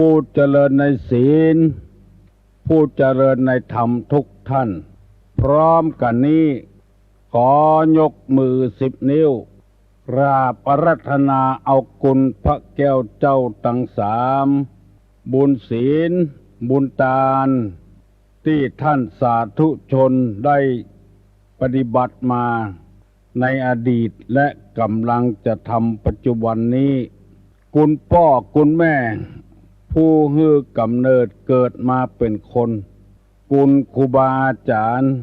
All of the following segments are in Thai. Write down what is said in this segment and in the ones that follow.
ผู้เจริญในศีลผู้เจริญในธรรมทุกท่านพร้อมกันนี้ขอยกมือ10 นิ้วกราบอาราธนาเอาคุณพระแก้วเจ้าทั้งสามบุญศีลบุญทานที่ท่านสาธุชนได้ปฏิบัติมาในอดีตและกำลังจะทำปัจจุบันนี้คุณพ่อคุณแม่ผู้ฮื้อกำเนิดเกิดมาเป็นคนคุณครูบาอาจารย์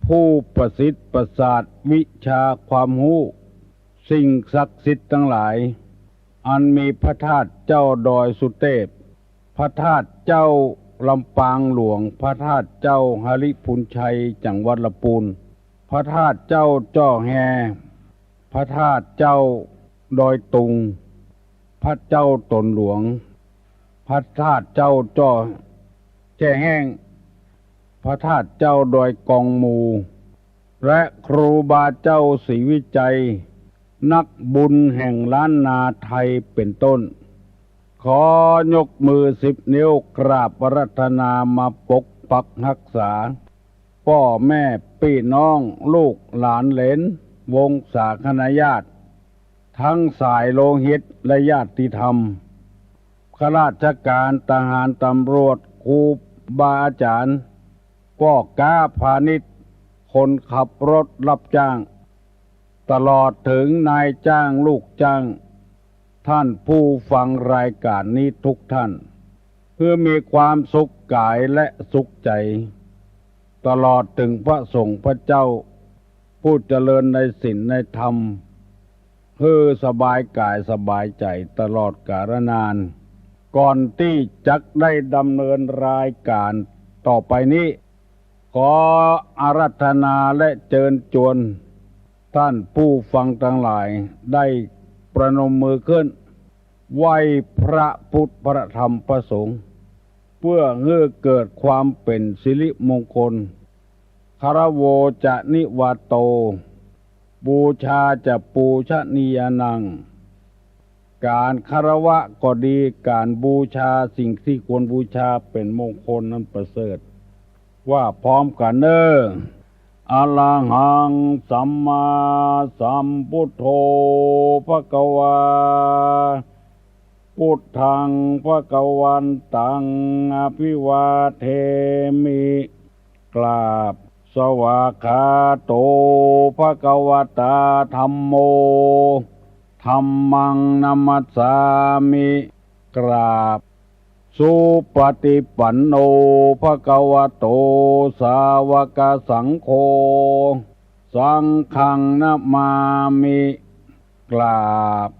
ผู้ประสิทธิ์ประสาทวิชาความรู้สิ่งศักดิ์สิทธิ์ทั้งหลายอันมีพระธาตุเจ้าดอยสุเทพพระธาตุเจ้าลำปางหลวงพระธาตุเจ้าหริพุนชัยจังหวัดลำพูนพระธาตุเจ้าจ้อแฮพระธาตุเจ้าดอยตุงพระเจ้าตนหลวงพระธาตุเจ้าจ้อแช่แห้งพระธาตุเจ้าดอยกองมูและครูบาเจ้าศรีวิจัยนักบุญแห่งล้านนาไทยเป็นต้นขอยกมือ10 นิ้วกราบอาราธนามาปกปักรักษาพ่อแม่พี่น้องลูกหลานเหลนวงศาคณาญาติทั้งสายโลหิตและญาติธรรมข้าราชการทหารตำรวจครูบาอาจารย์พ่อค้าพาณิชย์คนขับรถรับจ้างตลอดถึงนายจ้างลูกจ้างท่านผู้ฟังรายการนี้ทุกท่านเพื่อมีความสุขกายและสุขใจตลอดถึงพระสงฆ์พระเจ้าผู้เจริญในศีลในธรรมเพื่อสบายกายสบายใจตลอดกาลนานก่อนที่จักได้ดำเนินรายการต่อไปนี้ขออาราธนาและเชิญชวนท่านผู้ฟังทั้งหลายได้ประนมมือขึ้นไหว้พระพุทธพระธรรมพระสงฆ์เพื่อให้เกิดความเป็นสิริมงคลคารโวจะนิวาโตบูชาจะปูชนียานังการคารวะก็ดีการบูชาสิ่งที่ควรบูชาเป็นมงคลนั้นประเสริฐว่าพร้อมกันเนออะระหังสัมมาสัมพุทโธภควาพุทธังภควันตังอภิวาเทมิกราบสวากขาโตภควตาธัมโมธัมมังนัมมัสสามิกราบสุปฏิปันโนภควโตสาวกสังโฆสังฆังนะมามิกราบ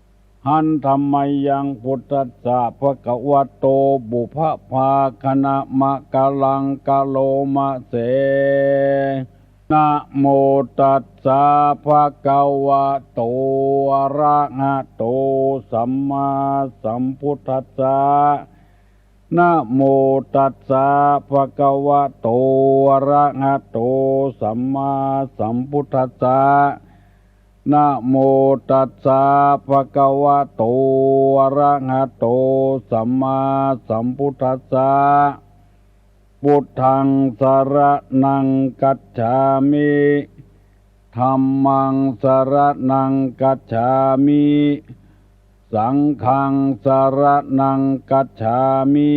หันธัมมัยยังพุทธัสสะภควโตบุพภาคณะมะกะลังกะโลมะเสนะโมตัสสะภะคะวะโตอะระหะโตสัมมาสัมพุทธัสสะนะโมตัสสะภะคะวะโตอะระหะโตสัมมาสัมพุทธัสสะนะโมตัสสะภะคะวะโตอะระหะโตสัมมาสัมพุทธัสสะพุทธังสรณังกัจฉามิธัมมังสรณังกัจฉามิสังฆังสรณังกัจฉามิ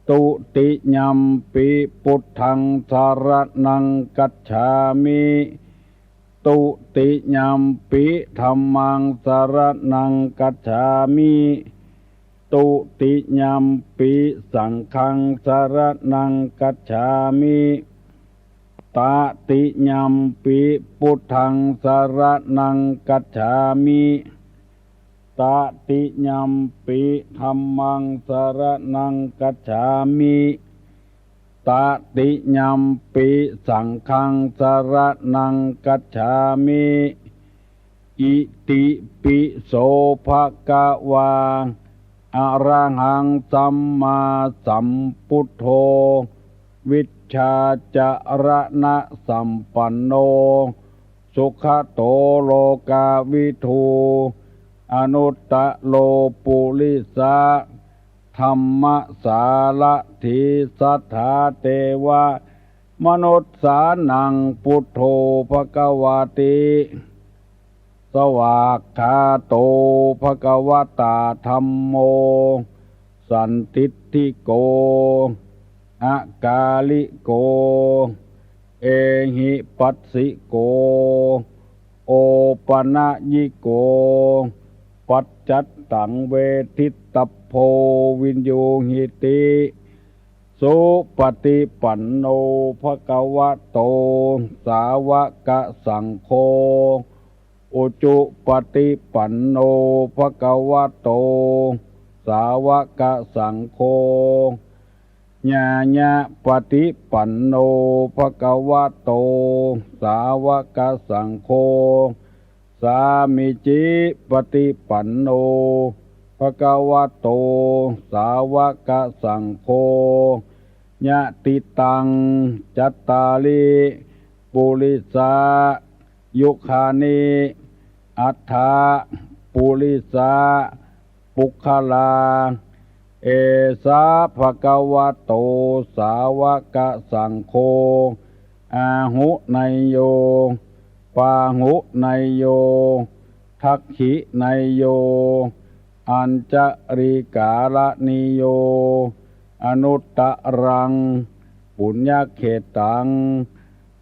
ตุติยัมปิพุทธังสรณังกัจฉามิตุติยัมปิธัมมังสรณังกัจฉามิตุติยัมปิสังฆังสรณังกัจฉามิตติยัมปิพุทธังสรณังกัจฉามิตติยัมปิธัมมังสรณังกัจฉามิตติยัมปิสังฆังสรณังกัจฉามิอิติปิโสภะคะวาอะระหังสัมมาสัมพุทโธวิชชาจารณะสัมปันโนสุขโตโลกาวิทูอนุตตโลปุริสะ ธรรมสารถิสัทธาเทวมนุษย์สานังพุทโธภควาติสวากขาโตภควตาธัมโมสันทิฏฐิโกอากาลิโกเอหิปัสสิโกโอปนะยิโกปัจจัตตังเวทิตพโพวินโยหิติสุปฏิปันโนภควโตสาวกสังโฆอุจุปฏิปันโนภควโตสาวกสังโฆญาญาปฏิปันโนภควโตสาวกสังโฆสามิจิปฏิปันโนภควโตสาวกสังโฆญาติตังจัตตาลิปุริสายุคานิอัฏฐาปุริสาปุคลาเอสาภะคะวะโตสาวกสังโฆอาหุไนโยปาหุไนโยทักขิไนโยอัญจริกาลนิโยอนุตตรังปุญญเขตัง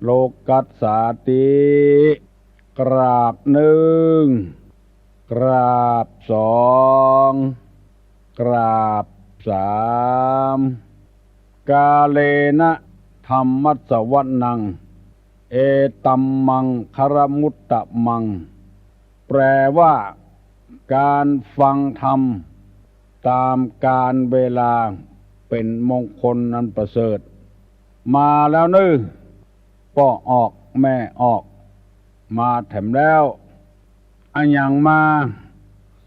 โลกัสสาติกราบหนึ่งกราบสองกราบสามกาเลนะธรรมัสสวนังเอตัมมังคารมุตตะมังแปลว่าการฟังธรรมตามกาลเวลาเป็นมงคลอันประเสริฐมาแล้วนึพ่อออกแม่ออกมาแถมแล้วอันยังมา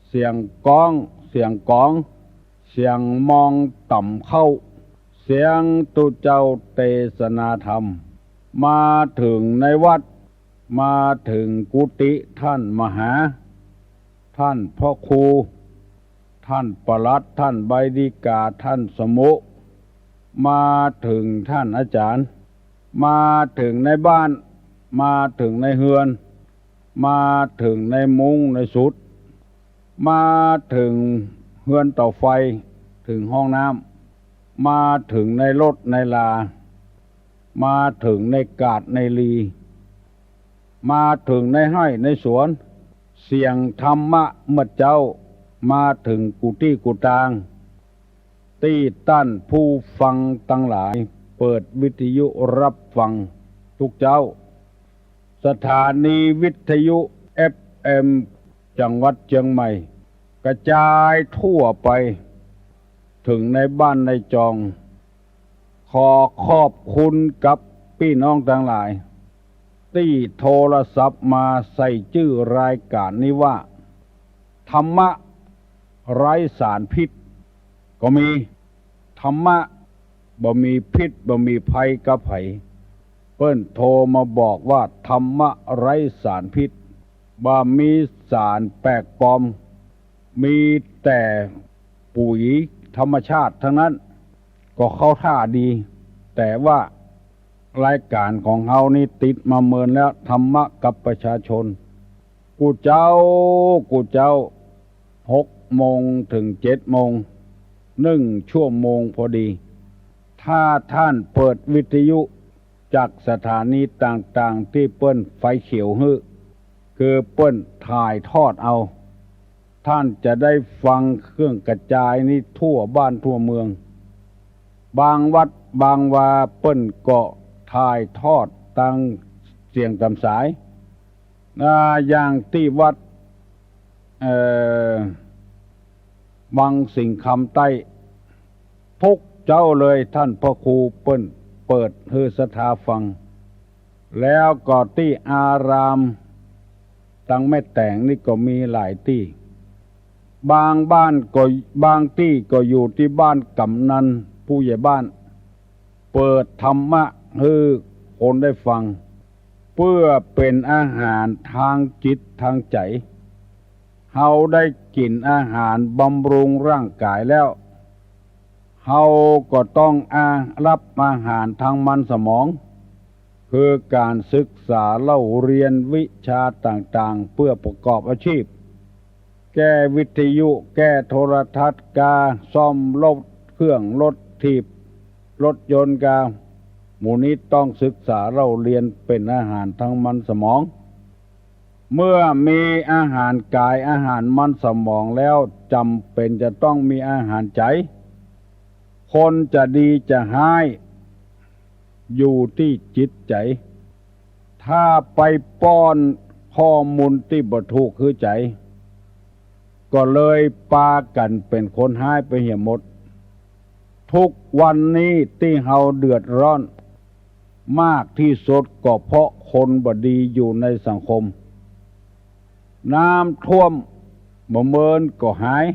เสียงก้องเสียงกองเสียงมองต่ำเข้าเสียงตุเจ้าเทศนาธรรมมาถึงในวัดมาถึงกุฏิท่านมหาท่านพ่อครูท่านปลัดท่านใบดิกาท่านสมุมาถึงท่านอาจารย์มาถึงในบ้านมาถึงในเฮือนมาถึงในมุ้งในสุดมาถึงเฮือนเตาไฟถึงห้องน้ำมาถึงในรถในลามาถึงในกาดในลีมาถึงในไร่ในสวนเสียงธรรมะเมื่อเจ้ามาถึงกุฏิกุฏางตีตั้นผู้ฟังตั้งหลายเปิดวิทยุรับฟังทุกเจ้าสถานีวิทยุ FM จังหวัดเชียงใหม่กระจายทั่วไปถึงในบ้านในจองขอขอบคุณกับพี่น้องทั้งหลายที่โทรศัพท์มาใส่ชื่อรายการนี้ว่าธรรมะไร้สารพิษก็มีธรรมะบ่มีพิษบ่มีภัยกับไผเปิ้นโทรมาบอกว่าธรรมะไร้สารพิษบ่มีสารแปลกปลอมมีแต่ปุ๋ยธรรมชาติทั้งนั้นก็เข้าท่าดีแต่ว่ารายการของเฮานี่ติดมาเมินแล้วธรรมะกับประชาชนกูเจ้า6 โมงถึง7 โมง1 ชั่วโมงพอดีถ้าท่านเปิดวิทยุจากสถานีต่างๆที่เปิ้นไฟเขียวฮื้อคือเปิ้นถ่ายทอดเอาท่านจะได้ฟังเครื่องกระจายนี้ทั่วบ้านทั่วเมืองบางวัดบางวาเปิ้นก็ถ่ายทอดตั้งเสียงตามสายอย่างที่วัดวังสิงคำใต้ทุกเจ้าเลยท่านพ่อครูเปิ้นเปิดเฮือสถาฟังแล้วก็ที่อารามตั้งแม่แต่งนี่ก็มีหลายที่บางบ้านก็บางที่ก็อยู่ที่บ้านกำนันผู้ใหญ่บ้านเปิดธรรมะให้คนได้ฟังเพื่อเป็นอาหารทางจิตทางใจเฮาได้กินอาหารบำรุงร่างกายแล้ว เฮาก็ต้องรับอาหารทางมันสมองคือการศึกษาเล่าเรียนวิชาต่างๆเพื่อประกอบอาชีพแก้วิทยุแก้โทรทัศน์กาซ่อมรถเครื่องรถถีบรถยนต์กาหมู่นี้ต้องศึกษาเล่าเรียนเป็นอาหารทางมันสมองเมื่อมีอาหารกายอาหารมันสมองแล้วจำเป็นจะต้องมีอาหารใจคนจะดีจะร้ายอยู่ที่จิตใจถ้าไปป้อนข้อมูลที่บ่ถูกคือใจก็เลยปากันเป็นคนร้ายไปเหี่ยหมดทุกวันนี้ที่เฮาเดือดร้อนมากที่สุดก็เพราะคนบ่ดีอยู่ในสังคมน้ำท่วมมะเมินก็หาย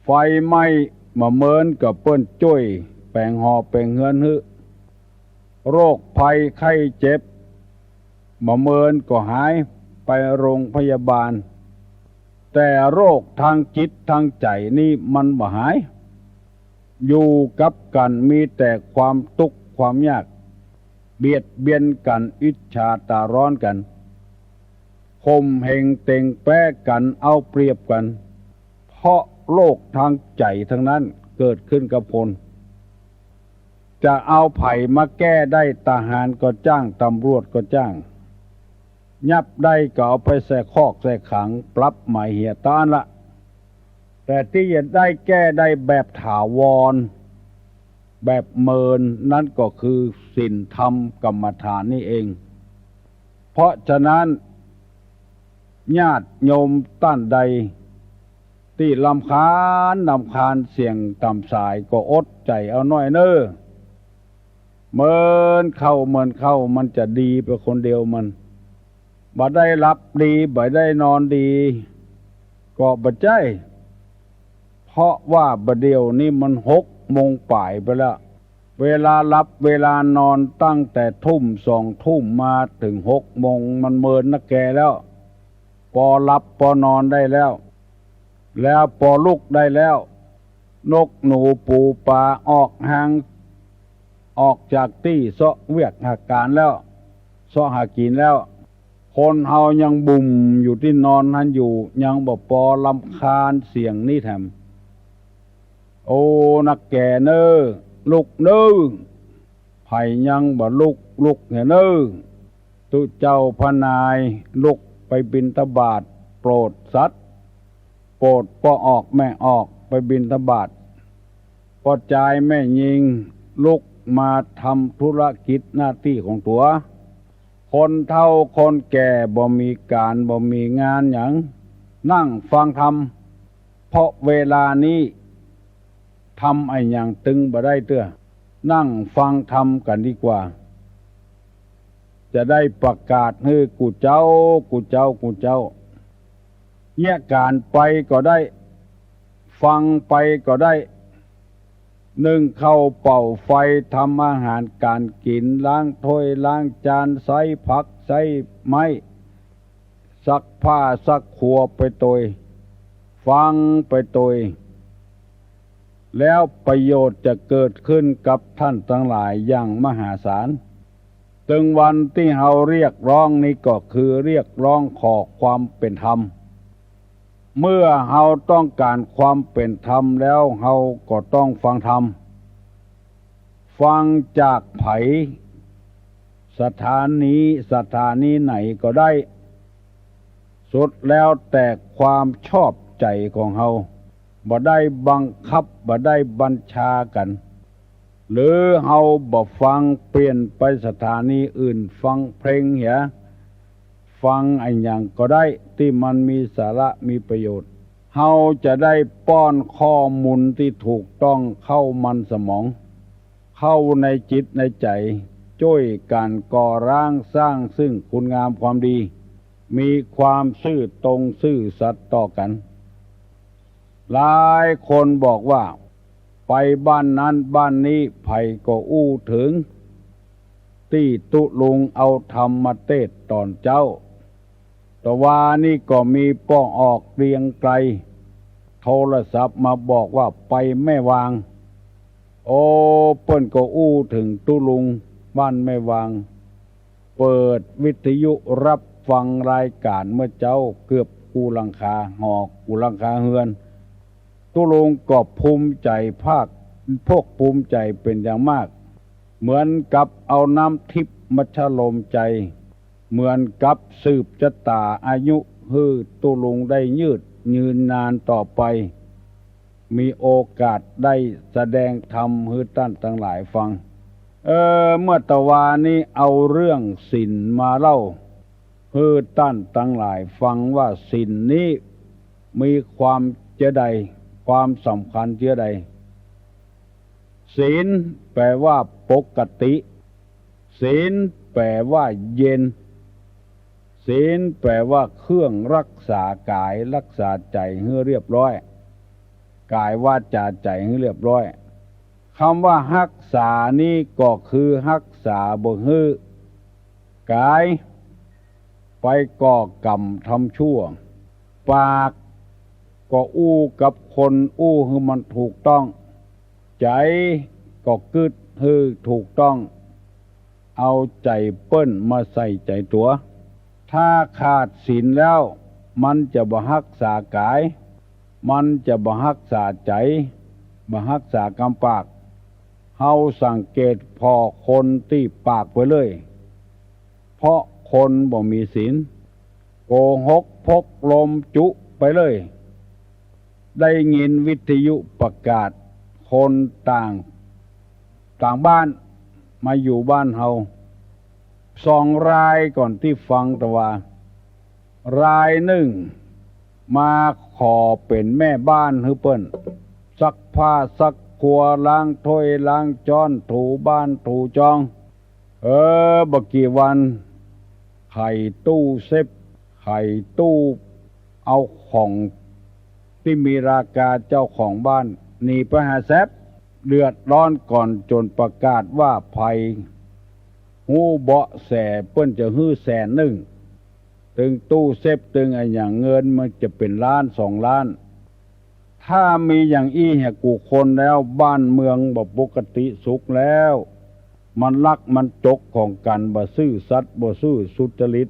ไฟไหม้มะเมินก็เปิ้นจ้วยแปลงหอแปลงเฮือนฮึโรคภัยไข้เจ็บมะเมินก็หายไปโรงพยาบาลแต่โรคทางจิตทางใจนี่มันบ่หายอยู่กับกันมีแต่ความทุกข์ความยากเบียดเบียนกันอิจฉาตาร้อนกันข่มเหงเต็งแป้กันเอาเปรียบกันเพราะโรคทางใจทั้งนั้นเกิดขึ้นกับคนจะเอาไผ่มาแก้ได้ทหารก็จ้างตำรวจก็จ้างยับได้ก็เอาไปใส่คอกใส่ขังปรับหมายเหี่ยต้านละแต่ที่จะได้แก้ได้แบบถาวรแบบเมินนั่นก็คือศีลธรรมกรรมฐานนี่เองเพราะฉะนั้นญาติโยมท่านใดที่รำคาญเสียงต่ำสายก็อดใจเอาหน่อยเน้อเมินเข้ามันจะดีไปคนเดียวมันบ่ได้รับดีบ่ได้นอนดีก็บ่ใจเพราะว่าบ่เดียวนี่มัน6 โมงป่ายไปแล้วเวลารับเวลานอนตั้งแต่ทุ่ม2 ทุ่มมาถึง6 โมงมันเมินนักแกแล้วพอหลับพอนอนได้แล้วพอลุกได้แล้วนกหนูปูปลาออกห่างออกจากที่เสาะเวียกหาการแล้วเสาะหากินแล้วคนเฮายังบุ่มอยู่ที่นอนนั้นอยู่ยังบ่พอรำคาญเสียงนี่แถมโอ้นักแก่เน้อลุกเน้อไผยังบ่ลุกเน้อตุเจ้าพนายลุกไปบิณฑบาตโปรดสัตว์โปรดพ่อออกแม่ออกไปบิณฑบาตพ่อจ่ายแม่ยิงลุกมาทำธุรกิจหน้าที่ของตัวคนเฒ่าคนแก่บ่มีการบ่มีงานหยังนั่งฟังธรรมเพราะเวลานี้ทำไอ้หยังตึงบ่ได้เตื้อนั่งฟังธรรมกันดีกว่าจะได้ประกาศให้กูเจ้าเนี่ยการไปก็ได้ฟังไปก็ได้นึ่งข้าวเป่าไฟทำอาหารการกินล้างถ้วยล้างจานใส่ผักใส่ไม้ซักผ้าซักครัวไปตยฟังไปตยแล้วประโยชน์จะเกิดขึ้นกับท่านทั้งหลายอย่างมหาศาลถึงวันที่เฮาเรียกร้องนี้ก็คือเรียกร้องขอความเป็นธรรมเมื่อเฮาต้องการความเป็นธรรมแล้วเฮาก็ต้องฟังธรรมฟังจากไผสถานีไหนก็ได้สุดแล้วแต่ความชอบใจของเฮาบ่ได้บังคับบ่ได้บัญชากันหรือเฮาบ่ฟังเปลี่ยนไปสถานีอื่นฟังเพลงเหียฟังไอ้หยังก็ได้ที่มันมีสาระมีประโยชน์เฮาจะได้ป้อนข้อมูลที่ถูกต้องเข้ามันสมองเข้าในจิตในใจช่วยกันก่อร่างสร้างซึ่งคุณงามความดีมีความซื่อตรงซื่อสัตย์ต่อกันหลายคนบอกว่าไปบ้านนั้นบ้านนี้ไผก็อู้ถึงที่ตุลุงเอาธรรมมาเทศน์ตอนเจ้าแต่ว่านี่ก็มีป้องออกเรียงไกลโทรศัพท์มาบอกว่าไปแม่วาง โอ้เปิ้นก็อู้ถึงตุลุงบ้านแม่วางเปิดวิทยุรับฟังรายการเมื่อเจ้าเกือบกูหลังคาหอกกูหลังคาเฮือนตุลุงก็ภูมิใจพวกภูมิใจเป็นอย่างมากเหมือนกับเอาน้ำทิพย์มาฉลมใจเหมือนกับสืบชะตาอายุฮือตุลุงได้ยืนนานต่อไปมีโอกาสได้แสดงธรรมฮือท่านทั้งหลายฟังเมื่อตะวานี้เอาเรื่องศีลมาเล่าฮือท่านทั้งหลายฟังว่าศีลนี้มีความเจใดความสำคัญเจใดศีลแปลว่าปกติศีลแปลว่าเย็นศีลแปลว่าเครื่องรักษากายรักษาใจให้เรียบร้อยกายวาจาใจให้เรียบร้อยคำว่ารักษานี่ก็คือรักษาบ่ให้กายไปก่อกรรมทำชั่วปากก็อู้กับคนอู้ให้มันถูกต้องใจก็กึดให้ถูกต้องเอาใจเปิ้นมาใส่ใจตัวถ้าขาดศีลแล้วมันจะบ่รักษากายมันจะบ่รักษาใจบ่รักษากำปากเฮาสังเกตพอคนที่ปากไปเลยเพราะคนบ่มีศีลโกหกพกลมจุไปเลยได้ยินวิทยุประกาศคนต่างบ้านมาอยู่บ้านเฮา2 รายก่อนที่ฟังแต่ว่ารายหนึ่งมาขอเป็นแม่บ้านฮือเปิ้นซักผ้าซักครัวล้างถ้วยล้างจ้อนถูบ้านถูจองบ่กี่วันไขตู้เซฟไขตู้เอาของที่มีราคาเจ้าของบ้านหนีไปหาแซบเดือดร้อนก่อนจนประกาศว่าภัยฮู้เบาะแสเปิ้นจะฮื้อ100,000ตึงตู้เซฟตึงไอ้อย่างเงินมันจะเป็นล้าน2 ล้านถ้ามีอย่างอี้แหกูคนแล้วบ้านเมืองบ่ปกติสุขแล้วมันลักมันจกของกันบ่ซื่อสัตย์บ่ซื่อสุจริต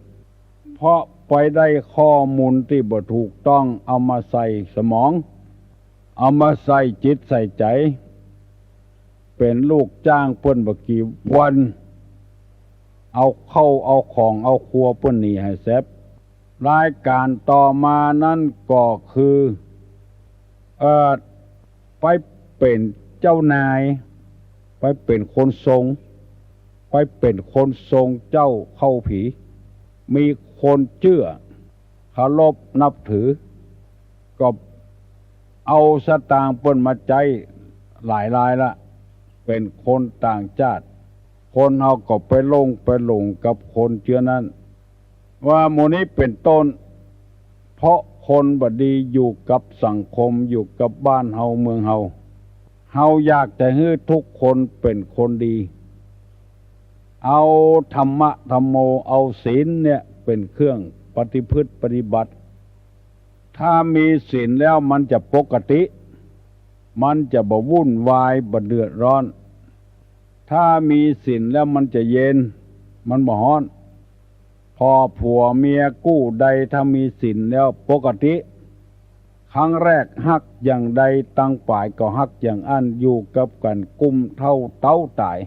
เพราะไปได้ข้อมูลที่บ่ถูกต้องเอามาใส่สมองเอามาใส่จิตใส่ใจเป็นลูกจ้างเปิ้นบ่กี่วันเอาเข้าเอาของเอาครัวเปิ้นนี่ให้แซ่บรายการต่อมานั่นก็คือไปเป็นเจ้านายไปเป็นคนทรงไปเป็นคนทรงเจ้าเข้าผีมีคนเชื่อเคารพนับถือก็เอาสตางค์เปิ้นมาใจหลายรายละเป็นคนต่างชาติคนเฮาก็ไปหลงกับคนเชื่อนั้นว่าหมู่นี้เป็นต้นเพราะคนบดีอยู่กับสังคมอยู่กับบ้านเฮาเมืองเฮาอยากจะให้ทุกคนเป็นคนดีเอาธรรมะธรรมโมเอาศีลเนี่ยเป็นเครื่องปฏิพฤติปฏิบัติถ้ามีศีลแล้วมันจะปกติมันจะบ่วุ่นวายบ่เดือดร้อนถ้ามีศีลแล้วมันจะเย็นมันบ่ร้อนพอผัวเมียกู้ใดถ้ามีศีลแล้วปกติครั้งแรกฮักอย่างใดตั้งป่ายก็ฮักอย่างอันอยู่กับกันกุมเท่าเต้าตาย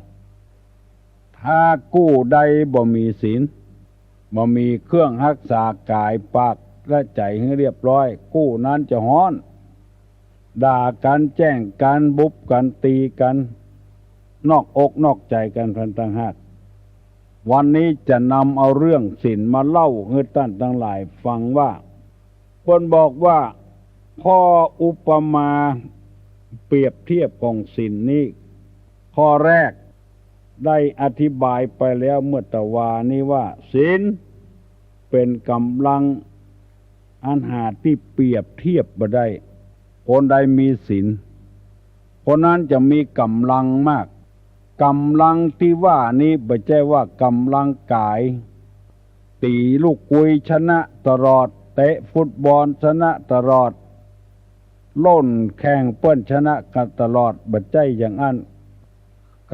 ถ้ากู้ใดบ่มีศีลบ่มีเครื่องรักษากายปากและใจให้เรียบร้อยกู้นั้นจะฮ้อนด่ากันแจ้งกันบุบกันตีกันนอกอกนอกใจกันพันต่างหากวันนี้จะนำเอาเรื่องศีลมาเล่าให้ท่านทั้งหลายฟังว่าคนบอกว่าข้ออุปมาเปรียบเทียบของศีลนี้ข้อแรกได้อธิบายไปแล้วเมื่อตะวานี้ว่าศีลเป็นกำลังอันหาที่เปรียบเทียบบ่ได้คนใดมีศีลคนนั้นจะมีกำลังมากกำลังที่ว่านี้ไม่ใช่ว่ากำลังกายตีลูกกุยชนะตลอดเตะฟุตบอลชนะตลอดล่นแข่งเปิ้นชนะกันตลอดบ่ใช่อย่างนั้น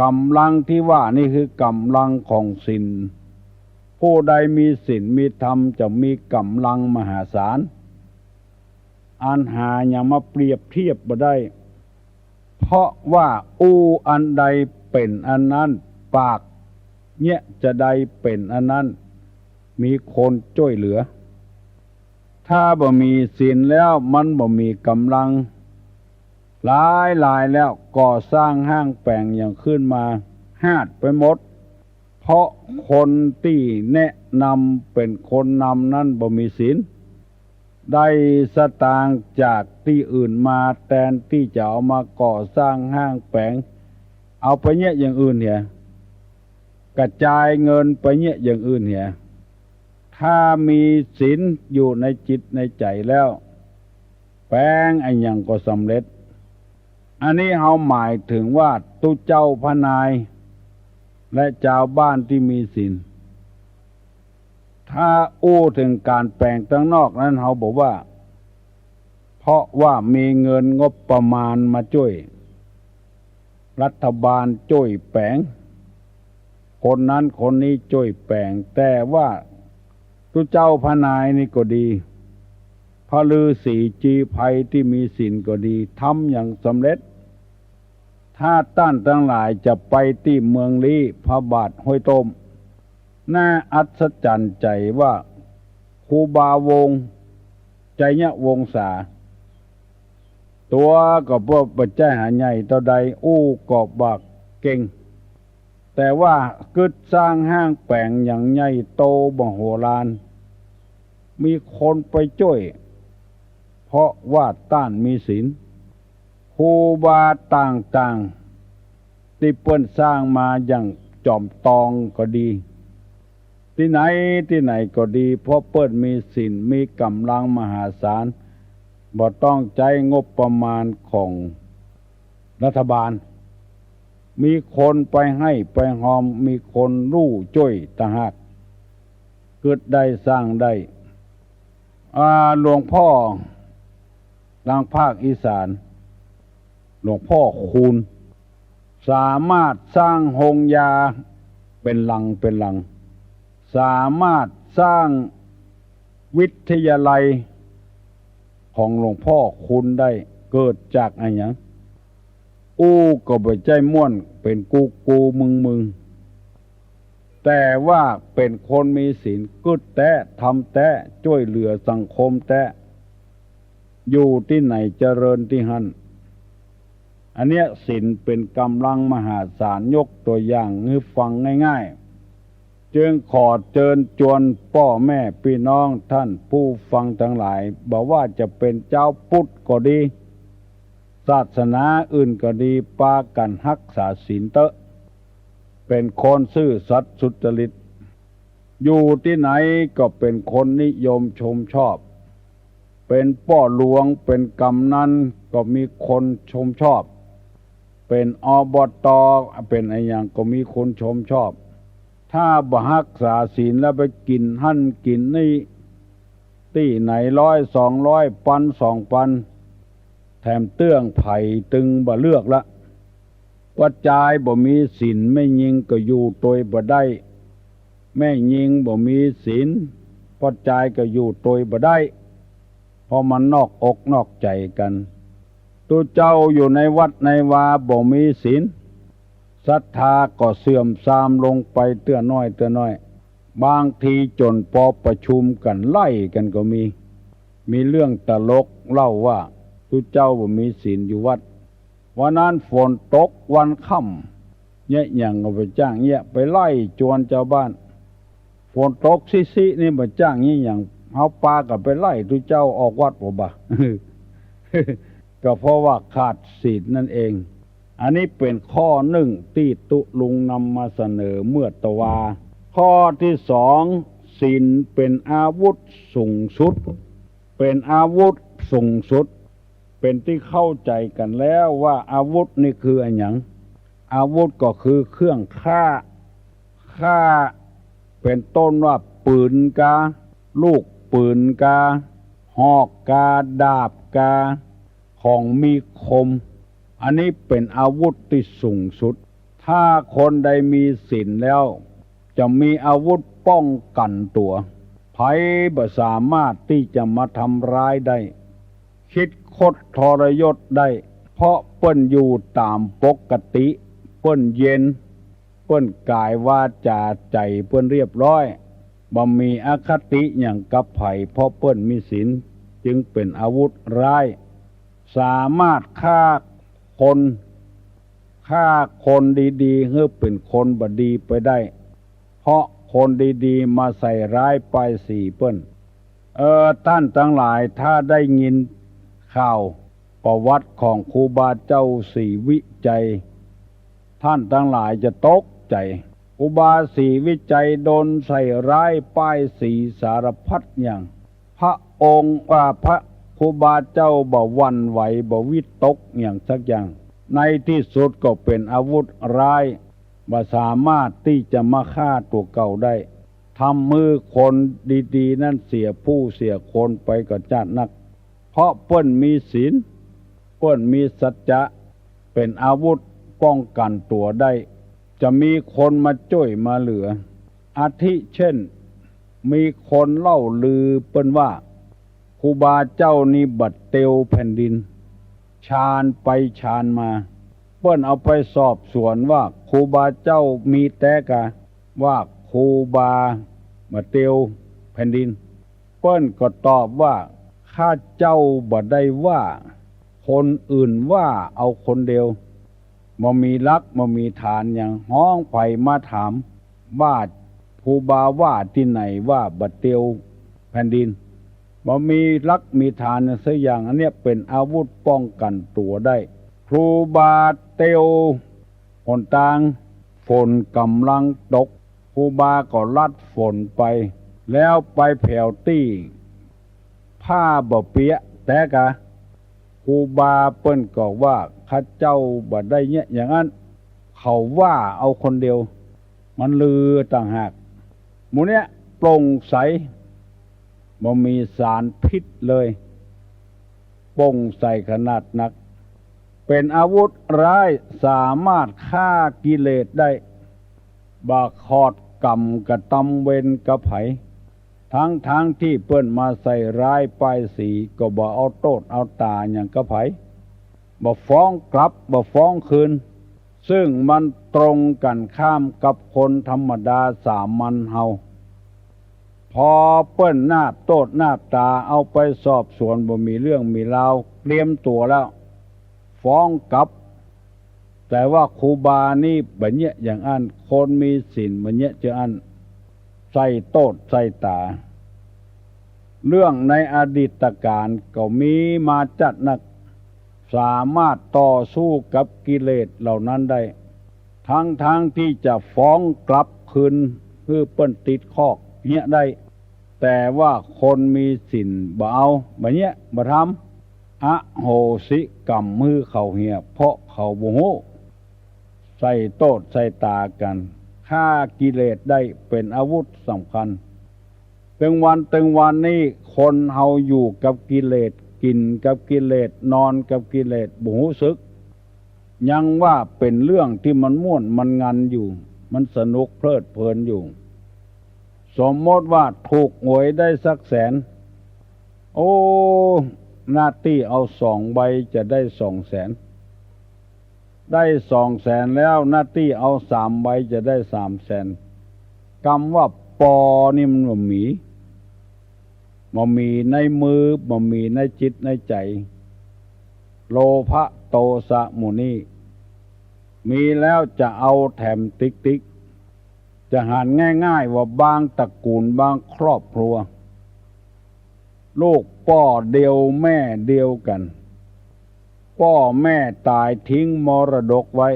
กำลังที่ว่านี่คือกำลังของศีลผู้ใดมีศีลมีธรรมจะมีกำลังมหาศาลอันหาอย่ามาเปรียบเทียบบ่ได้เพราะว่าอันใดเป็นอันนั้นปากเนี่ยจะใดเป็นอันนั้นมีคนช่วยเหลือถ้าบ่มีศีลแล้วมันบ่มีกำลังหลายแล้วก่อสร้างห้างแปลงอย่างขึ้นมาหาดไปหมดเพราะคนที่แนะนำเป็นคนนำนั้นบ่มีศีลได้สตางค์จากที่อื่นมาแทนที่จะเอามาก่อสร้างห้างแปลงเอาไปเนี่ยอย่างอื่นเนี่ยกระจายเงินไปเนี่ยอย่างอื่นเนี่ยถ้ามีศีลอยู่ในจิตในใจแล้วแปลงอันยังก็สำเร็จอันนี้เราหมายถึงว่าตุเจ้าพระนายและชาวบ้านที่มีศีลถ้าถึงการแปลงตั้งนอกนั้นเขาบอกว่าเพราะว่ามีเงินงบประมาณมาช่วยรัฐบาลช่วยแปลงคนนั้นคนนี้ช่วยแปลงแต่ว่าตุเจ้าพระนายนี่ก็ดีพระฤาษีจีไพที่มีศีลก็ดีทำอย่างสำเร็จถ้าต้านทั้งหลายจะไปที่เมืองลี้พระบาทห้วยต้มน่าอัศจรรย์ใจว่าครูบาวงใจเนี่ยวงศาตัวก็พวกปัจจัยหาใหญ่ต่อใดก็บักเก่งแต่ว่าเกิดสร้างห้างแปลงอย่างใหญ่โตมโหฬารมีคนไปช่วยเพราะว่าต้านมีศีลครูบาต่างๆที่เปิ้นสร้างมาอย่างจอมตองก็ดีที่ไหนก็ดีเพราะเปิ้นมีศีลมีกำลังมหาศาลบ่ต้องใช้งบประมาณของรัฐบาลมีคนไปให้ไปหอมมีคนรู้ช่วยต่างหากเกิดได้สร้างได้หลวงพ่อทางภาคอีสานหลวงพ่อคูณสามารถสร้างโรงยาเป็นลังสามารถสร้างวิทยาลัยของหลวงพ่อคูณได้เกิดจากอะไรอย่างก็บ่ใจม่วนเป็นกูมึงแต่ว่าเป็นคนมีศีลกึดแท้ทำแท้ช่วยเหลือสังคมแท้อยู่ที่ไหนเจริญที่หันอันเนี้ยศีลเป็นกำลังมหาศาลยกตัวอย่างให้ฟังง่ายๆจึงขอเชิญชวนพ่อแม่พี่น้องท่านผู้ฟังทั้งหลายบอกว่าจะเป็นเจ้าพุทธก็ดีศาสนาอื่นก็ดีปากันรักษาศีลเตอะเป็นคนซื่อสัตย์สุจริตอยู่ที่ไหนก็เป็นคนนิยมชมชอบเป็นพ่อหลวงเป็นกำนันก็มีคนชมชอบเป็นอบต.เป็นอะไรอย่างก็มีคนชมชอบถ้าบ่รักษาศีลแล้วไปกินหั่นกินนี่ที่ไหน100 200ปัน2,000แถมเตื้องไผ่ตึงบ่เลือกละว่าจายบ่มีศีลไม่ยิงก็อยู่โดยบ่ได้แม่ยิงบ่มีศีลพอจายก็อยู่โดยบ่ได้เพราะมันนอกอกนอกใจกันตัวเจ้าอยู่ในวัดในวาบ่มีศีลศรัทธาก็เสื่อมทรามลงไปเตื้อน้อยบางทีจนพอประชุมกันไล่กันก็มีเรื่องตลกเล่าว่าตัวเจ้าบ่มีศีลอยู่วัดวันนั้นฝนตกวันค่ำเนี่ยอย่างก็ไปจ้างเนี่ยไปไล่จวนชาวบ้านฝนตกซินี่มาจ้างนี่อย่างเฮาปาก็ไปไล่ตัวเจ้าออกวัดบ่ ก็เพราะว่าขาดศีลนั่นเองอันนี้เป็นข้อหนึ่งที่ตุลุงนำมาเสนอเมื่อตะวาข้อที่สองศีลเป็นอาวุธสูงสุดเป็นอาวุธสูงสุดเป็นที่เข้าใจกันแล้วว่าอาวุธนี่คืออะไรอย่างอาวุธก็คือเครื่องฆ่าเป็นต้นว่าปืนกาลูกปืนกาหอกกาดาบกาของมีคมอันนี้เป็นอาวุธที่สูงสุด ถ้าคนใดมีศีลแล้วจะมีอาวุธป้องกันตัวภัยบ่สามารถที่จะมาทำร้ายได้คิดคดทรยศได้เพราะเปิ้นอยู่ตามปกติเปิ้นเย็นเปิ้นกายวาจาใจเปิ้นเรียบร้อยบ่มีอคติอย่างกับไผเพราะเปิ้นมีศีลจึงเป็นอาวุธร้ายสามารถฆ่าคนดีๆให้เป็นคนบดีไปได้เพราะคนดีๆมาใส่ร้ายป้ายสีเปิ้นท่านทั้งหลายถ้าได้ยินข่าวประวัติของครูบาเจ้าศรีวิจัยท่านทั้งหลายจะตกใจครูบาศรีวิจัยโดนใส่ร้ายป้ายสีสารพัดอย่างพระองค์พระครูบาเจ้าบ่หวั่นไหวบ่วิตกอย่างสักอย่างในที่สุดก็เป็นอาวุธร้ายบ่สามารถที่จะมาฆ่าตัวเก่าได้ทำมือคนดีๆนั่นเสียผู้เสียคนไปก็จัดนักเพราะเปิ้นมีศีลเปิ้นมีสัจจะเป็นอาวุธป้องกันตัวได้จะมีคนมาช่วยมาเหลืออาทิเช่นมีคนเล่าลือเปิ้นว่าครูบาเจ้านี่บัดเตียวแผ่นดินชาญไปชาญมาเปิ้นเอาไปสอบสวนว่าครูบาเจ้ามีแต่กะว่าครูบาบัดเตียวแผ่นดินเปิ้นก็ตอบว่าข้าเจ้าบ่ได้ว่าคนอื่นว่าเอาคนเดียวบ่มีลักบ่มีฐานอย่างห้องไผมาถามว่าครูบาว่าที่ไหนว่าบัดเตียวแผ่นดินบ่มีลักมีฐานสักอย่างอันเนี้ยเป็นอาวุธป้องกันตัวได้ครูบาเตียวหนทางฝนกำลังตกครูบาก็ลัดฝนไปแล้วไปแผ่วตี้ผ้าบ่เปียแต่กะครูบาเปิ้นก็ว่าข้าเจ้าบ่ได้เนี่ยอย่างนั้นเขาว่าเอาคนเดียวมันลือต่างหากหมู่เนี้ยโปร่งใสบ่มีสารพิษเลยโปร่งใสขนาดนักเป็นอาวุธร้ายสามารถฆ่ากิเลสได้บ่ขอดกรรมกระตำเวรกระไผทั้งที่เปิ้นมาใส่ร้ายป้ายสีก็บ่เอาโทษเอาตาอย่างกระไผบ่ฟ้องกลับบ่ฟ้องคืนซึ่งมันตรงกันข้ามกับคนธรรมดาสามัญเฮาพอเปิ้นนาบโทษนาบตาเอาไปสอบสวนบ่มีเรื่องมีราวเตรียมตัวแล้วฟ้องกลับแต่ว่าครูบานี่บัดเนี้ยอย่างอันคนมีศีลบัดเนี้ยจะอันใส่โทษใส่ตาเรื่องในอดีตการก็มีมาจัดนักสามารถต่อสู้กับกิเลสเหล่านั้นได้ทั้งที่จะฟ้องกลับคืนเพื่อเปิ้นติดคอกเนี้ยได้แต่ว่าคนมีศีลบ่เอาบัดเนี้ยบ่ทำอโหสิกรรมมือเขาเหียเพราะเขาบ่ฮู้ใส่โทษใส่ตากันฆ่ากิเลสได้เป็นอาวุธสำคัญตึงวันนี้คนเฮาอยู่กับกิเลสกินกับกิเลสนอนกับกิเลสบ่รู้สึกยังว่าเป็นเรื่องที่มันม่วนมันงันอยู่มันสนุกเพลิดเพลินอยู่สมมติว่าถูกหวยได้สักแสนโอ้หน้าที่เอา2 ใบจะได้200,000ได้200,000แล้วหน้าที่เอา3 ใบจะได้300,000คำว่าปอนี่มันบ่มีในมือบ่มีในจิตในใจโลภะโทสะหมู่นี้มีแล้วจะเอาแถมติ๊กจะหันง่ายๆว่าบางตระกูลบางครอบครัวลูกพ่อเดียวแม่เดียวกันพ่อแม่ตายทิ้งมรดกไว้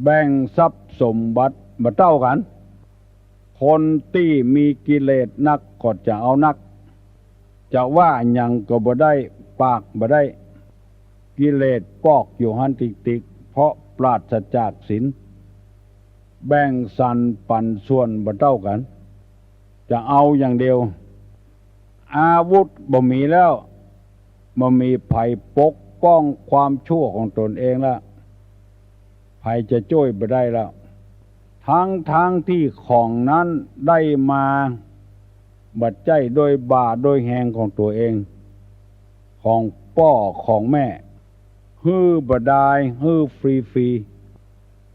แบ่งทรัพย์สมบัติมาเท่ากันคนที่มีกิเลสนักก็จะเอานักจะว่าหยังก็บ่ได้ปากบ่ได้กิเลสปอกอยู่หันติกเพราะปราศจากศีลแบ่งสรรปันส่วนบ่เท่ากันจะเอาอย่างเดียวอาวุธบ่มีแล้วบ่มีภัยปกป้องความชั่วของตนเองแล้วพ ภัยจะช่วยไปได้แล้วทั้งที่ของนั้นได้มาบัดใจโดยบาโดยแหงของตัวเองของพ่อของแม่ฮื้อบดายฮื้อฟรี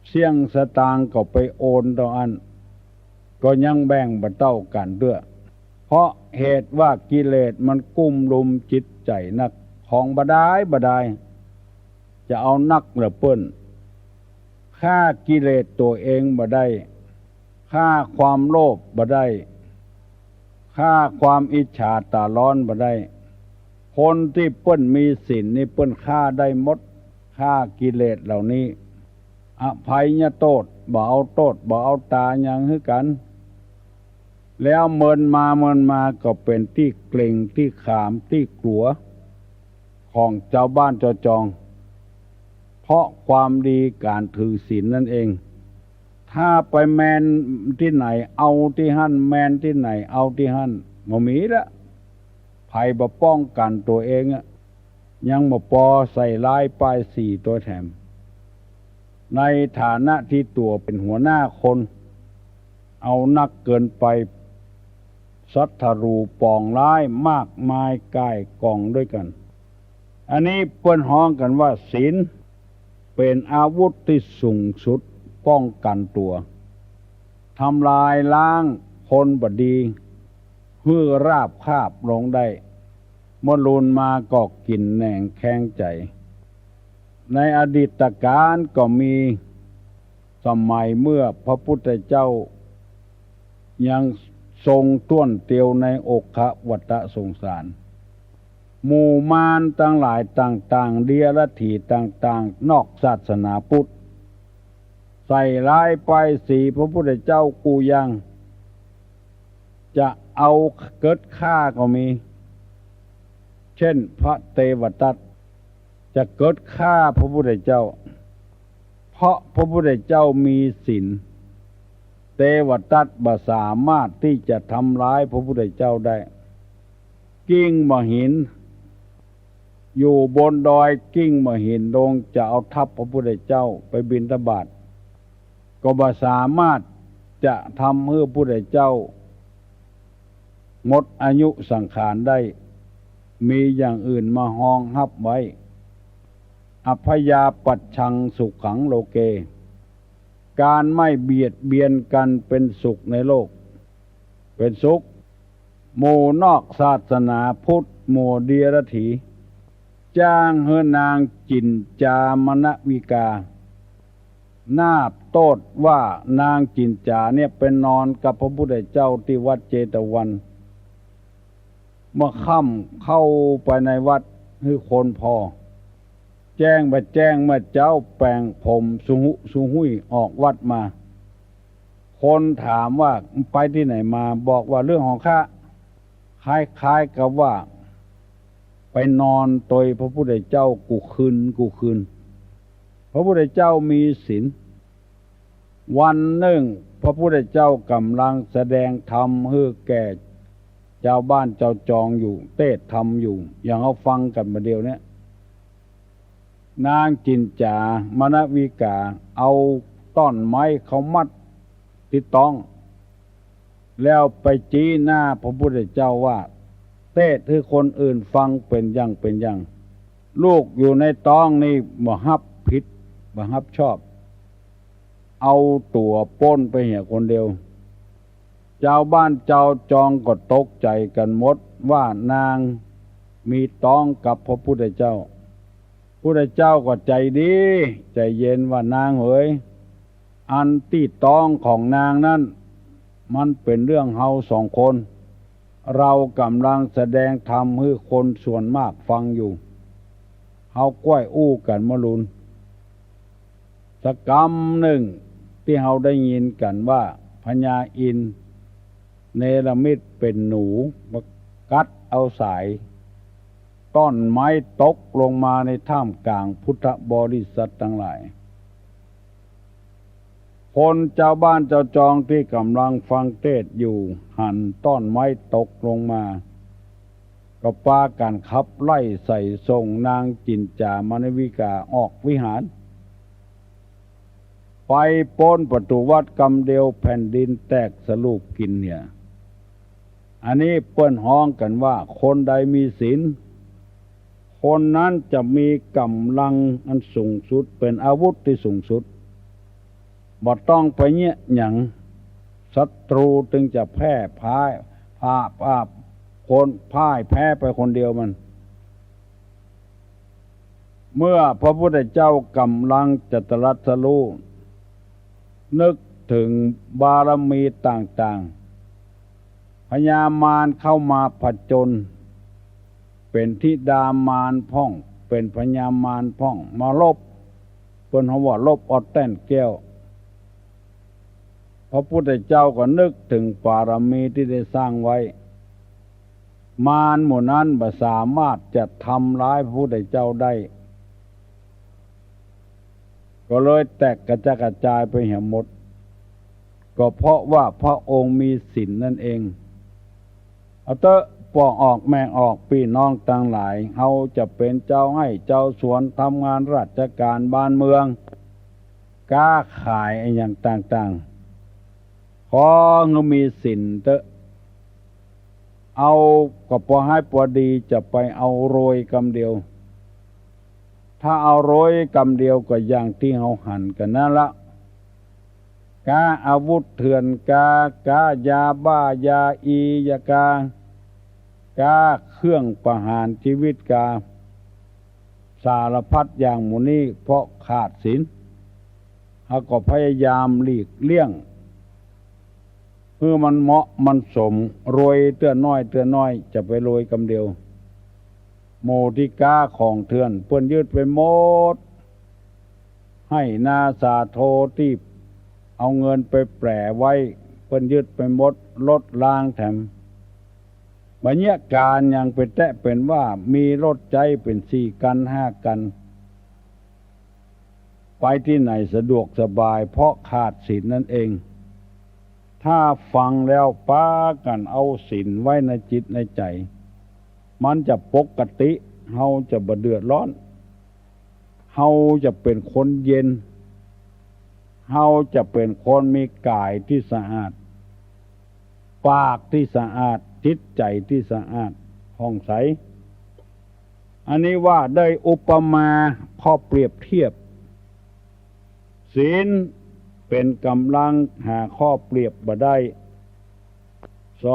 เสี่ยงสตางค์ก็ไปโอนต่ออันก็ยังแบ่งบ่เท่ากันด้วยเพราะเหตุว่ากิเลสมันกุ้มลุมจิตใจนักของบดายจะเอานักเหลือเปิ้นฆ่ากิเลสตัวเองบ่ได้ฆ่าความโลภบ่ได้ฆ่าความอิจฉาตาร้อนบ่ได้คนที่เปิ้นมีศีลนี่เปิ้นฆ่าได้หมดฆ่ากิเลสเหล่านี้อภัยโทษบ่เอาโทษบ่เอาตาหยังคือกันแล้วเมินมาก็เป็นที่เกรงที่ขามที่กลัวของเจ้าบ้านเจ้าจองเพราะความดีการถือศีลนั่นเองถ้าไปแมนที่ไหนเอาที่หั่นแมนที่ไหนเอาที่หั่นบ่มีละภัยบ่ป้องกันตัวเองยังบ่พอใส่ร้ายป้ายสีตัวแถมในฐานะที่ตัวเป็นหัวหน้าคนเอานักเกินไปสัทธารูปองร้ายมากมายก่ายกองด้วยกันอันนี้เปิ้นฮ้องกันว่าศีลเป็นอาวุธที่สูงสุดป้องกันตัวทำลายล้างคนบดีฮื้อราบคาบลงได้เมื่อลุนมาก็กินแหน่งแข้งใจในอดีตการก็มีสมัยเมื่อพระพุทธเจ้ายังทรงต้วนเตียวในอกขวัฏสงสารหมู่มารทั้งหลายต่างๆเดียรถีต่างๆนอกศาสนาพุทธใส่ร้ายป้ายสีพระพุทธเจ้ากูยังจะเอาเกิดฆ่าก็มีเช่นพระเทวทัตจะเกิดฆ่าพระพุทธเจ้าเพราะพระพุทธเจ้ามีศีลเทวทัตบ่สามารถที่จะทำร้ายพระพุทธเจ้าได้กิ้งมหินอยู่บนดอยกิ้งมหินลงจะเอาทัพพระพุทธเจ้าไปบิณฑบาตก็บ่สามารถจะทำให้พระพุทธเจ้าหมดอายุสังขารได้มีอย่างอื่นมาห้องฮับไว้อภยาปัชชังสุขขังโลเกการไม่เบียดเบียนกันเป็นสุขในโลกเป็นสุขหมู่นอกศาสนาพุทธหมู่เดียรถีจ้างเฮนางจินจามนวิกานาบโตดว่านางจินจาเนี่ยเป็นนอนกับพระพุทธเจ้าที่วัดเจตวันเมื่อค่ำเข้าไปในวัดคือคนพอแจ้งเมื่อเจ้าแปลงผมสุหุยออกวัดมาคนถามว่าไปที่ไหนมาบอกว่าเรื่องของข้าคล้ายๆกับว่าไปนอนตอยพระพุทธเจ้ากูคืนพระพุทธเจ้ามีศีลวันหนึ่งพระพุทธเจ้ากำลังแสดงธรรมให้แก่เจ้าบ้านเจ้าจองอยู่เทศธรรมอยู่อย่างเขาฟังกันมาเดียวเนี่ยนางจินจามนวิกาเอาต้นไม้เขามัดที่ต้องแล้วไปจี้หน้าพระพุทธเจ้าว่าเทศให้คนอื่นฟังเป็นอย่างลูกอยู่ในต้องนี่บ่ฮับผิดบ่ฮับชอบเอาตัวป้นไปเหี่ยคนเดียวเจ้าบ้านเจ้าจองก็ตกใจกันหมดว่านางมีต้องกับพระพุทธเจ้าพุทธเจ้าก็ใจดีใจเย็นว่านางเอ๋ยอันที่ต้องของนางนั้นมันเป็นเรื่องเฮาสองคนเรากำลังแสดงธรรมให้คนส่วนมากฟังอยู่เฮาก้อยอู้กันมะลุนสักกรรมหนึ่งที่เฮาได้ยินกันว่าพญาอินทร์เนรมิตเป็นหนูมากัดเอาสายต้นไม้ตกลงมาในท่ามกลางพุทธบริษัททั้งหลายคนเจ้าบ้านเจ้าจองที่กำลังฟังเทศอยู่หันต้นไม้ตกลงมาก็พากันขับไล่ใส่ส่งนางจินจามนวิกาออกวิหาร ไฟโป้นประตูวัดกำเดียวแผ่นดินแตกสลูกกินเนี่ยอันนี้เปิ้นฮ้องกันว่าคนใดมีศีลคนนั้นจะมีกำลังอันสูงสุดเป็นอาวุธที่สูงสุดบ่ต้องไปเนี่ยหยังศัตรูจึงจะแพ้พ่ายคนพ่ายแพ้ไปคนเดียวมันเมื่อพระพุทธเจ้ากำลังจะตรัสรู้นึกถึงบารมีต่างๆพญามารเข้ามาผจญเป็นธิดามารพ่องเป็นพญามารพ่องมาลบเพิ่นว่าลบอดแต้นแก้วพระพุทธเจ้าก็นึกถึงบารมีที่ได้สร้างไว้มารหมู่นั้นบ่สามารถจะทำร้ายพระพุทธเจ้าได้ก็เลยแตกกระจัดกระจายไปเหี่ยหมดก็เพราะว่าพระองค์มีศีลนั่นเองเอาเตอะปอกออกแมงออกพี่น้องต่างหลายเฮาจะเป็นเจ้าให้เจ้าสวนทำงานราชการบ้านเมืองค้าขายอย่างต่างๆขอให้มีศีลเตอะเอาก็พอให้พอดีจะไปเอาโรยกำเดียวถ้าเอาโรยกำเดียวก็อย่างที่เฮาหั่นกันนั่นละกาอาวุธเถื่อนกายาบ้ายาอียากากาเครื่องประหารชีวิตกาสารพัดอย่างหมู่นี้เพราะขาดศีลเฮาก็พยายามหลีกเลี่ยงเพื่อมันเหมาะมันสมรวยเตื้อน้อยจะไปรวยกำเดียวโมทิกาของเถื่อนเพิ่นยึดไปหมดให้นาสาโทที่เอาเงินไปแปรไว้เพิ่นยึดไปหมดลดล้างแถมบัดเนี้ยการยังเป็นแตะเป็นว่ามีรถใจเป็น4 กัน 5 กันไปที่ไหนสะดวกสบายเพราะขาดศีลนั่นเองถ้าฟังแล้วป้ากันเอาศีลไว้ในจิตในใจมันจะปกติเฮาจะบ่เดือดร้อนเฮาจะเป็นคนเย็นเฮาจะเป็นคนมีกายที่สะอาดปากที่สะอาดจิตใจที่สะอาดผ่องใสอันนี้ว่าได้อุปมาข้อเปรียบเทียบศีลเป็นกำลังหาข้อเปรียบบ่ได้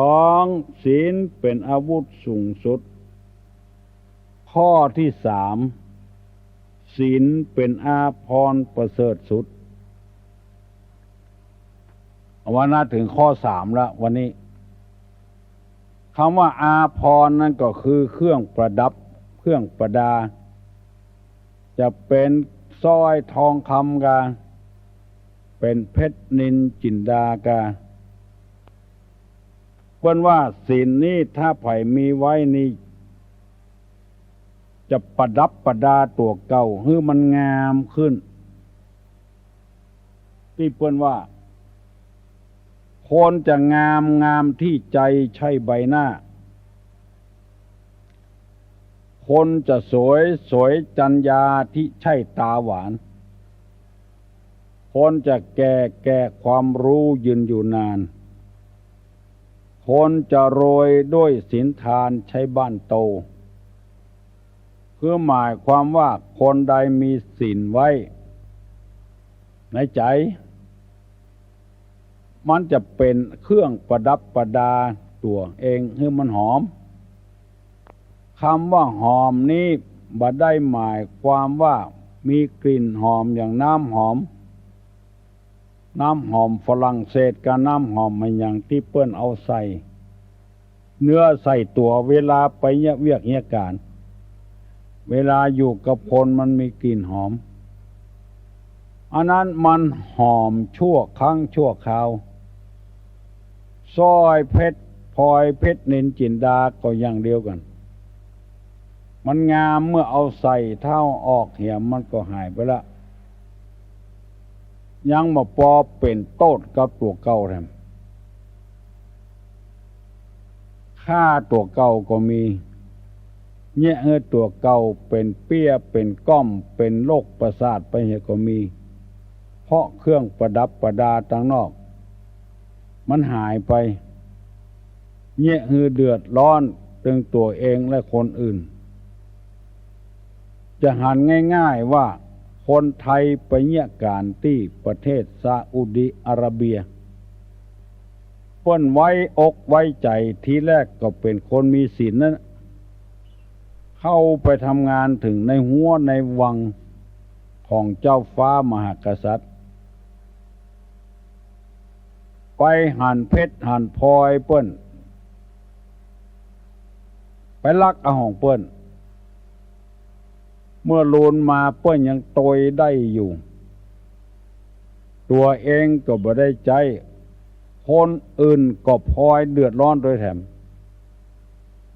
2ศีลเป็นอาวุธสูงสุดข้อที่3ศีลเป็นอาภรณ์ประเสริฐสุดวันนี้ถึงข้อ3แล้ววันนี้คำว่าอาภรณ์นั่นก็คือเครื่องประดับเครื่องประดาจะเป็นสร้อยทองคำกาเป็นเพชรนิลจินดากาเพิ่นว่าศีลนี้ถ้าไผมีไว้นี่จะประดับประดาตัวเก่าให้มันงามขึ้นที่เพิ่นว่าคนจะงามที่ใจใช่ใบหน้าคนจะสวยจัญญาที่ใช่ตาหวานคนจะแก่ความรู้ยืนอยู่นานคนจะโรยด้วยศีลทานใช้บ้านโตคือหมายความว่าคนใดมีศีลไว้ในใจมันจะเป็นเครื่องประดับประดาตัวเองให้มันหอมคำว่าหอมนี้บ่ได้หมายความว่ามีกลิ่นหอมอย่างน้ำหอมฝรั่งเศสกับน้ำหอมมันอย่างที่เปิ้นเอาใส่เนื้อใส่ตัวเวลาไปเนี่ยเวียกเนี่ยการเวลาอยู่กับคนมันมีกลิ่นหอมอันนั้นมันหอมชั่วครั้งชั่วคราวสร้อยเพชรพลอยเพชรนิลจินดาก็อย่างเดียวกันมันงามเมื่อเอาใส่เท่าออกเหี่ยมมันก็หายไปละยังมาปอเป็นโต้กับตัวเก่าแถมค่าตัวเก่าก็มีเนี่ยตัวเก่าเป็นเปี้ยเป็นก้อมเป็นโรคประสาทไปเหี่ยก็มี เพราะเครื่องประดับประดาต่างนอกมันหายไปเนี่ยฮือเดือดร้อนถึงตัวเองและคนอื่นจะหันง่ายๆว่าคนไทยไปเยี่ยการที่ประเทศซาอุดิอาระเบียเพิ่นไว้อกไว้ใจทีแรกก็เป็นคนมีศีลนั้นเข้าไปทำงานถึงในหัวในวังของเจ้าฟ้ามหากษัตริย์ไปหั่นเพชรหั่นพลอยเปิ้นไปลักเอาของเปิ้นเมื่อลูนมาเปิ้นยังโตยได้อยู่ตัวเองก็บ่ได้ใจคนอื่นก็พลอยเดือดร้อนโดยแถม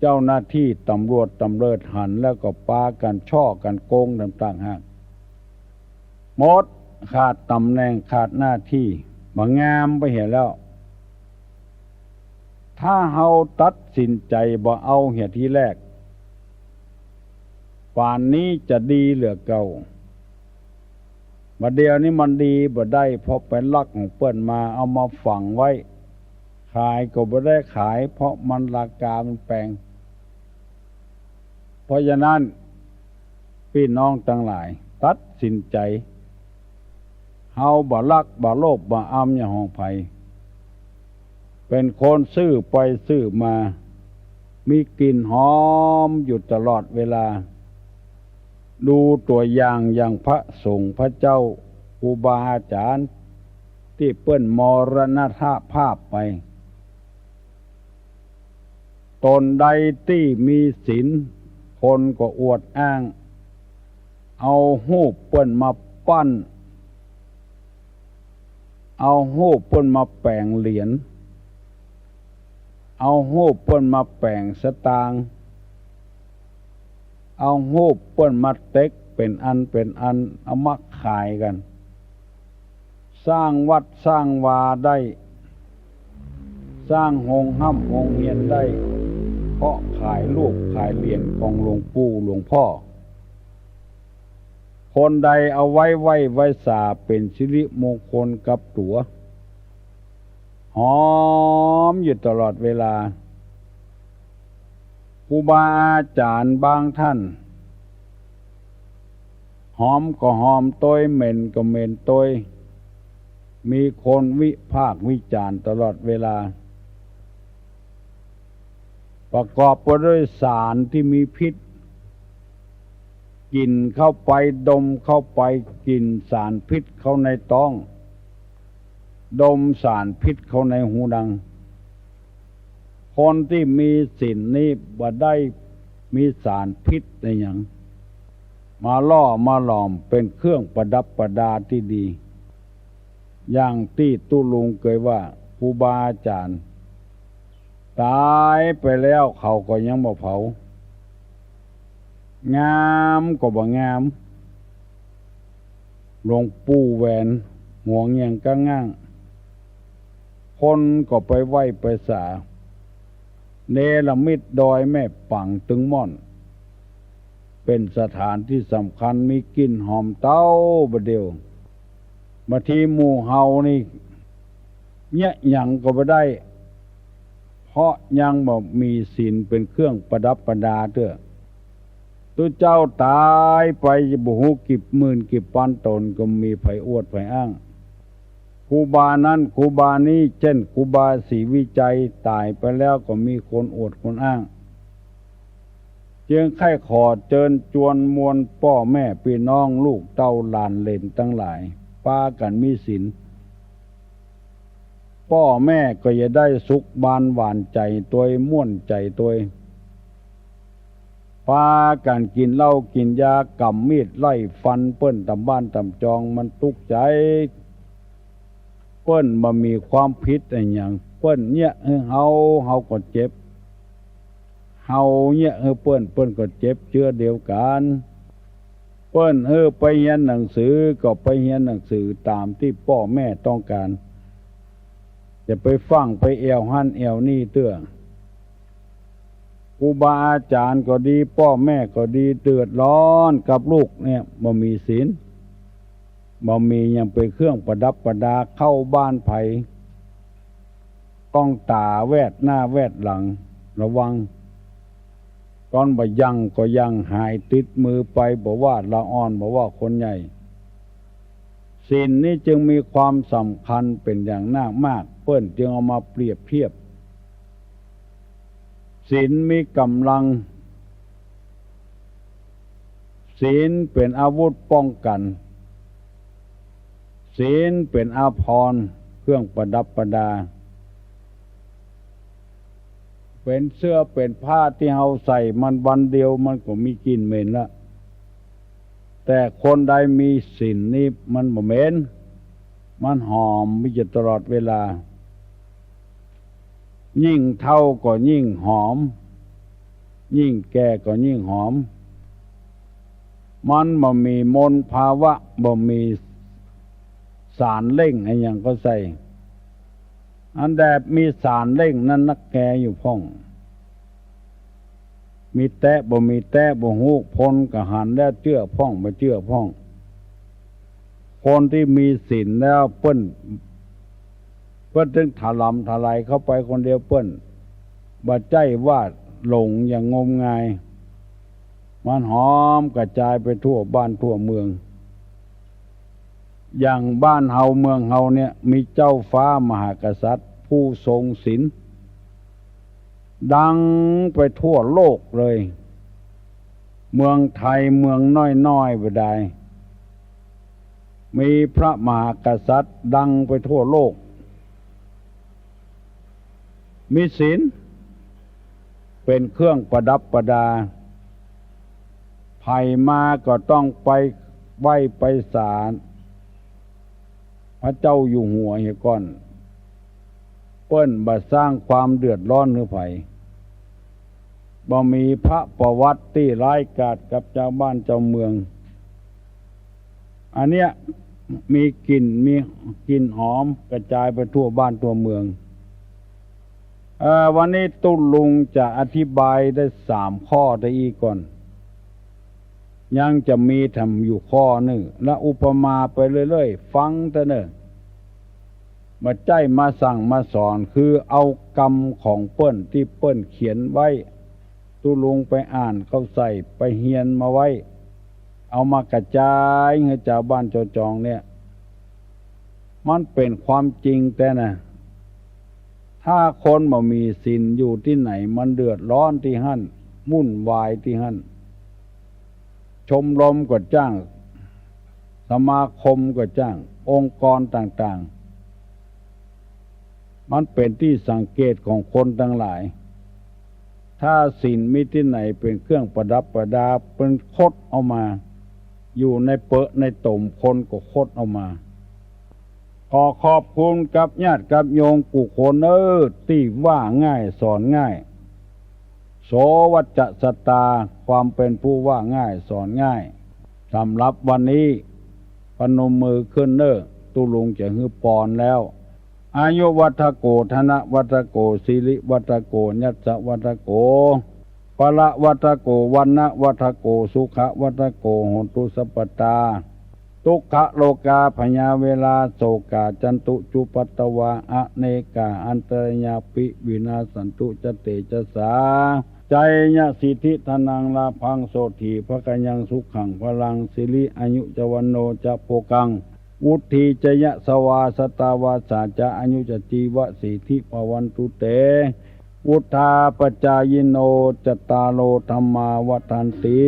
เจ้าหน้าที่ตำรวจตำเริดหันแล้วก็ปากันช่อกันโกงต่างๆหากหมดขาดตำแหน่งขาดหน้าที่มางามไปเห็นแล้วถ้าเฮาตัดสินใจบ่เอาเหียทีแรกป่านนี้จะดีเหลือเก่าบัดเดียวนี้มันดีบ่ได้เพราะไปลักของเปิ้นมาเอามาฝังไว้ขายก็บ่ได้ขายเพราะมันราคามันแพงเพราะฉะนั้นพี่น้องทั้งหลายตัดสินใจเฮาบ่ลักบ่โลภบ่อำอย่างของไผเป็นคนซื่อไปซื่อมามีกลิ่นหอมอยู่ตลอดเวลาดูตัวอย่างพระสงฆ์พระเจ้าครูบาอาจารย์ที่เปิ้นมรณภาพไปตนใดที่มีศีลคนก็อวดอ้างเอารูปเปิ้นมาปั้นเอารูปเปิ้นมาแปลงเหรียญเอารูปเปิ้นมาแปลงสตางค์เอารูปเปิ้นมาเต็กเป็นอันเอามาขายกันสร้างวัดสร้างวาได้สร้างโรงห้ำโรงเรียนได้เพราะขายรูปขายเหรียญของหลวงปู่หลวงพ่อคนใดเอาไว้สาเป็นสิริมงคลกับตัวหอมอยู่ตลอดเวลาครูบาอาจารย์บางท่านหอมก็หอมตยเหม็นก็เหม็นตยมีคนวิพากษ์วิจารณ์ตลอดเวลาประกอบไปด้วยสารที่มีพิษกินเข้าไปดมเข้าไปกินสารพิษเข้าในท้องดมสารพิษเข้าในหูดังคนที่มีศีลนี้บ่ได้มีสารพิษในหยังมาล่อมาหลอมเป็นเครื่องประดับประดาที่ดีอย่างที่ตุลุงเคยว่าครูบาอาจารย์ตายไปแล้วเขาก็ยังบ่เผางามก็บ่งามหลวงปู่แหวนหัวเงียงก้างง่างคนก็ไปไหว้ไปสาเนรมิตดอยแม่ปังตึงม่อนเป็นสถานที่สำคัญมีกลิ่นหอมเต้าบะเดียวมาทีหมู่เฮานี่เนี่ยยังก็บ่ได้เพราะยังบ่มีศีลเป็นเครื่องประดับประดาเด้อตัวเจ้าตายไปบ่ฮู้กี่หมื่นกี่พันตนก็มีไผอวดไผอ้างครูบานั้นครูบานี้เช่นครูบาศรีวิจัยตายไปแล้วก็มีคนอวดคนอ้างจึงไข้ขอเชิญจวนมวลพ่อแม่พี่น้องลูกเต้าหลานเหลนทั้งหลายพากันมีศีลพ่อแม่ก็จะได้สุขบานหวานใจตัวม่วนใจตัวพากันกินเหล้ากินยากำมีดไล่ฟันเปิ้นตำบ้านตำจองมันทุกข์ใจเปิ้นบ่มีความผิดอะไรอย่างเปิ้นเนี่ยเฮาก็เจ็บเฮาเนี่ยเปิ้นก็เจ็บเชื้อเดียวกันเปิ้นไปเรียนหนังสือก็ไปเรียนหนังสือตามที่พ่อแม่ต้องการจะไปฟังไปแอวหั่นแอวนี่เตื้อครูบาอาจารย์ก็ดีพ่อแม่ก็ดีเดือดร้อนกับลูกเนี่ยบ่มีศีล บ่มียังเป็นเครื่องประดับประดาเข้าบ้านไผต้องตาแวดหน้าแวดหลังระวังตอนบ่ยังก็ยังหายติดมือไปบ่ว่าละอ่อนบ่ว่าคนใหญ่ศีลนี้จึงมีความสำคัญเป็นอย่างมากเปิ้นจึงเอามาเปรียบเทียบศีลมีกำลังศีลเป็นอาวุธป้องกันศีลเป็นอาภรณ์เครื่องประดับประดาเป็นเสื้อเป็นผ้าที่เฮาใส่มันวันเดียวมันก็มีกลิ่นเหม็นละแต่คนใดมีศีลนี่มันบ่เหม็นมันหอมมีอยู่ตลอดเวลายิ่งเท่าก็ยิ่งหอมยิ่งแก่ก็ยิ่งหอมมันบ่มีมลภาวะบ่มีสารเร่งอะไรอย่างก็ใส่อันแดบมีสารเร่งนั้นนักแกอยู่พ่องมีแตะบ่มีแตะบ่ฮู้พ้นกะหันแล้วเชื่อพ่องบ่เชื่อพ่องคนที่มีศีลแล้วเปิ้นถึงถลำถลายเข้าไปคนเดียวเปิ้นบ่ใจว่าหลงอย่างงมงายมันหอมกระจายไปทั่วบ้านทั่วเมืองอย่างบ้านเฮาเมืองเฮาเนี่ยมีเจ้าฟ้ามหากษัตริย์ผู้ทรงศีลดังไปทั่วโลกเลยเมืองไทยเมืองน้อยๆบ่ได้มีพระมหากษัตริย์ดังไปทั่วโลกมีศีลเป็นเครื่องประดับประดาภัยมาก็ต้องไปไหว้ไปศาลพระเจ้าอยู่หัวเฮียก่อนเปิ้นบ่สร้างความเดือดร้อนให้ไผบ่มีพระประวัติที่ร้ายกาจกับชาวบ้านชาวเมืองอันเนี้ยมีกลิ่นหอมกระจายไปทั่วบ้านทั่วเมืองวันนี้ตุ้ลุงจะอธิบายได้3 ข้อได้อีกก่อนยังจะมีทำอยู่ข้อหนึ่งและอุปมาไปเรื่อยๆฟังแต่เนอะมาใจมาสั่งมาสอนคือเอากรรมของเปิ้นที่เปิ้นเขียนไว้ตุลุงไปอ่านเข้าใส่ไปเฮียนมาไว้เอามากระจายให้ชาวบ้านชาวจองเนี่ยมันเป็นความจริงแต่นะถ้าคนบ่มีศีลอยู่ที่ไหนมันเดือดร้อนที่หั่นวุ่นวายที่หั่นชมรมก็จ้างสมาคมก็จ้างองค์กรต่างๆมันเป็นที่สังเกตของคนทั้งหลายถ้าศีลมีที่ไหนเป็นเครื่องประดับประดาเป็นคดเอามาอยู่ในเปอะในตุ่มคนก็คดเอามาขอขอบคุณกับญาติกับโยมผู้คนที่ว่าง่ายสอนง่ายโสวัจจะสตาความเป็นผู้ว่าง่ายสอนง่ายสำหรับวันนี้พนมมือขึ้นตุลุงจะฮือปอนแล้วอายุวัฏโกธนวัฏโกสิริวัฏโกยัสสะวัฏโกปละวัฏโกวันนะวัฏโกสุขวัฏโกโหตุสัพพตาทุกขโลกาพยาเวลาโศกาจันตุจุปัตตวาอเนกาอันตรญาปิวินาสันตุจเตจสาใจยะสิทธิธนังลาพังโสถีภกยังสุขังพลังสิริอายุจวันโนจะโภกังวุฒิจยะสวาสตาวาสาจะอายุจจีวะสิทธิภวันตุเตวุธาปจายโนจตาโลธรรมาวัฏันติ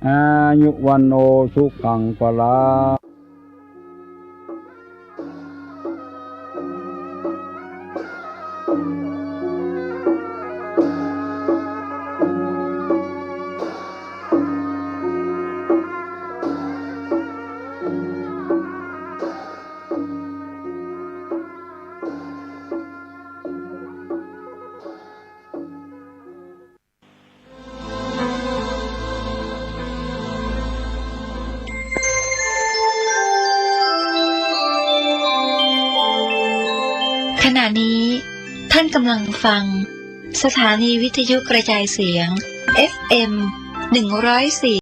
อายุวันโนสุขังพลัง ขณะนี้ท่านกำลังฟังสถานีวิทยุกระจายเสียง FM 104